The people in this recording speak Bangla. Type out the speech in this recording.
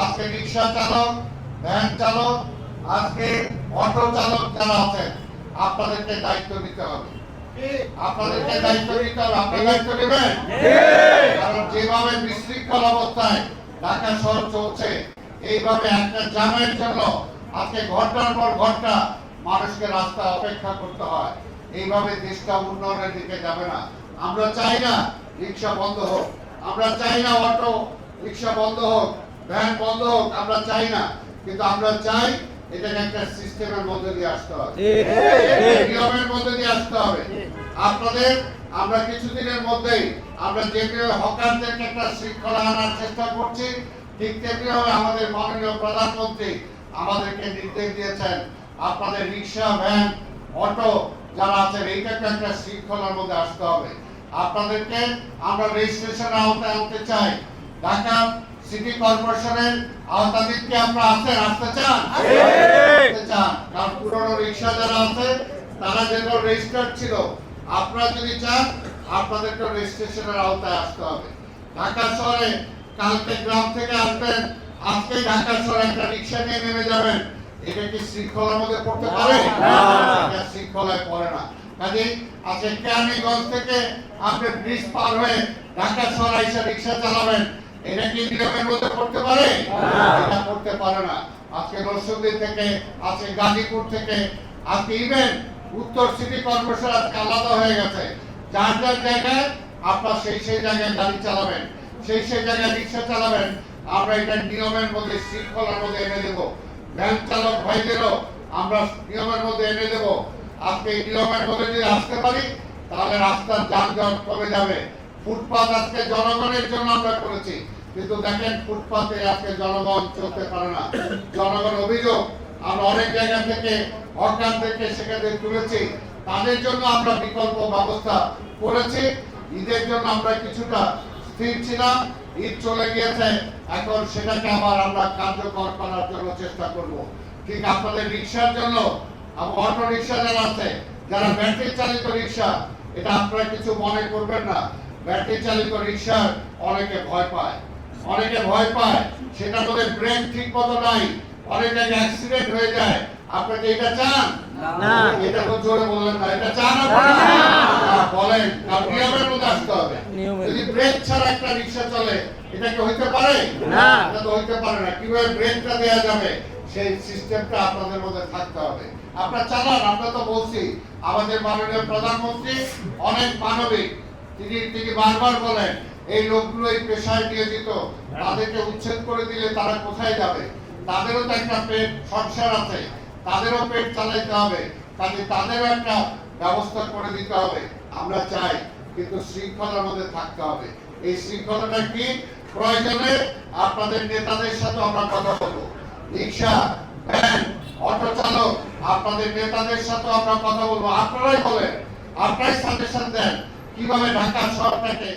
আজকে রিক্সা চালক, ভ্যান চালক, আজকে অটো চালক যারা আছেন, আপনাদেরকে দায়িত্ব নিতে হবে। আপনাদেরকে দায়িত্ব নিতে হবে। আপনারা দায়িত্ব নেবেন, কারণ যেভাবে বিশৃঙ্খল অবস্থায় ঢাকা শহর চলছে, এইভাবে একটা জ্যামের জন্য আজকে ঘন্টার পর ঘন্টা মানুষকে রাস্তা অপেক্ষা করতে হয়। এইভাবে দেশটা উন্নয়নের দিকে যাবে না। আমরা চাই না রিক্সা বন্ধ হোক, আমরা চাই না অটো রিক্সা বন্ধ হোক, ভ্যান বন্ধ হোক, আমরা চাই না। কিন্তু আমরা চাই এটাকে একটা সিস্টেমের মধ্যে দিয়ে আসতে হবে, নিয়মের মধ্যে দিয়ে আসতে হবে। আপনাদের আমরা কিছুদিনের মধ্যেই আমরা যেভাবে হকারদেরকে একটা শৃঙ্খলা আনার চেষ্টা করছি, ঠিক তেমনি হবে আমাদের মাননীয় প্রধানমন্ত্রী আমাদেরকে নির্দেশ দিয়েছেন আপনাদের রিক্সা, ভ্যান, অটো যারা আছেন এইটাকে একটা শৃঙ্খলার মধ্যে আসতে হবে। আপনাদেরকে আমরা রেজিস্ট্রেশনের আওতায় আনতে চাই। ঢাকা সিটি কর্পোরেশনের আওতাধীনকে আমরা আসতে চান, কারণ পুরনো রিক্সা যারা আছে তারা যেন রেজিস্টার্ড ছিল, আপনারা যদি চান আপনাদেরকে রেজিস্ট্রেশনের আওতায় আসতে হবে। ঢাকা শহরে কালকে গ্রাম থেকে আসবেন, আজকে ঢাকা শহরে একটা রিক্সা নিয়ে নেমে যাবেন, এটা কি শৃঙ্খলার মধ্যে পড়তে পারে? এটা শৃঙ্খলায় পড়ে না। কাজেই আজকে কেরানীগঞ্জ থেকে আপনি ব্রিজ পার হয়ে ঢাকা শহরে এসে রিক্সা চালাবেন, এটা কি নিয়মের মধ্যে পড়তে পারে? এটা পড়তে পারে না। আজকে নরসিংদী থেকে, আজকে গাজীপুর থেকে, আজকে ইভেন উত্তর সিটি কর্পোরেশন আজকে আলাদা হয়ে গেছে। যার যার জায়গায় আপনার সেই জায়গায় গাড়ি চালাবেন, সেই জায়গায় রিক্সা চালাবেন। আমরা এটা নিয়মের মধ্যে, শৃঙ্খলার মধ্যে এনে দেব। ভ্যান চালক ভাইদেরও আমরা নিয়মের মধ্যে এনে দেব। আজকে এই নিয়মের মধ্যে যদি আসতে পারি তাহলে রাস্তার যানজট কমে যাবে। ফুটপাত আজকে জনগণের জন্য আমরা করেছি, কিন্তু দেখেন ফুটপাতে আজকে জনগণ চলতে পারে না। জনগণ অভিযোগ আমরা অনেক জায়গা থেকে হকার থেকে সেখানে তুলেছি, তাদের জন্য আমরা বিকল্প ব্যবস্থা করেছি। ঈদের জন্য আমরা কিছুটা স্থির ছিলাম, ঈদ চলে গিয়েছে, এখন সেটাকে আবার আমরা কার্যকর করার জন্য চেষ্টা করব। ঠিক আপনাদের রিক্সার জন্য, অটো রিক্সা যারা আছে, যারা ব্যাটারি চালিত রিক্সা, এটা আপনারা কিছু মনে করবেন না। ব্যাটারি চালিত রিক্সার অনেকে ভয় পায়, সেটা তোদের ব্রেক ঠিক মতো নাই, অনেক জায়গায় অ্যাক্সিডেন্ট হয়ে যায়। আপনাকে এটা চান না? এটা তো জোরে বললেন না, এটা চান আপনারা? বলেন, নিয়মের মধ্যে আসতে হবে। যদি ব্রেক ছাড়া একটা রিক্সা চলে, এটা কি হইতে পারে? না, এটা তো হইতে পারে না। কিভাবে ব্রেকটা দেয়া যাবে সেই সিস্টেমটা আপনাদের মধ্যে থাকতে হবে। আপনারা চালান, আমরা তো বলছি। আমাদের মাননীয় প্রধানমন্ত্রী অনেক মানবিক, তিনি বারবার বলেন এই লোকগুলো এই পেশায় নিয়োজিত, তাদেরকে উচ্ছেদ করে দিলে তারা কোথায় যাবে? তাদেরও তো একটা পেট সংসার আছে, তাদেরও পেট চালাইতে হবে, কাজে তাদেরও একটা ব্যবস্থা করে দিতে হবে। আমরা চাই, কিন্তু শৃঙ্খলার মধ্যে থাকতে হবে। এই শৃঙ্খলাটা কি? প্রয়োজনে আপনাদের নেতাদের সাথে আমরা কথা বলবো। রিক্সা, ভ্যান, অটো চালক, আপনাদের নেতাদের সাথে আমরা কথা বলবো। আপনারাই বলেন, আপনারাই সাজেশন দেন কিভাবে ঢাকা শহরটাকে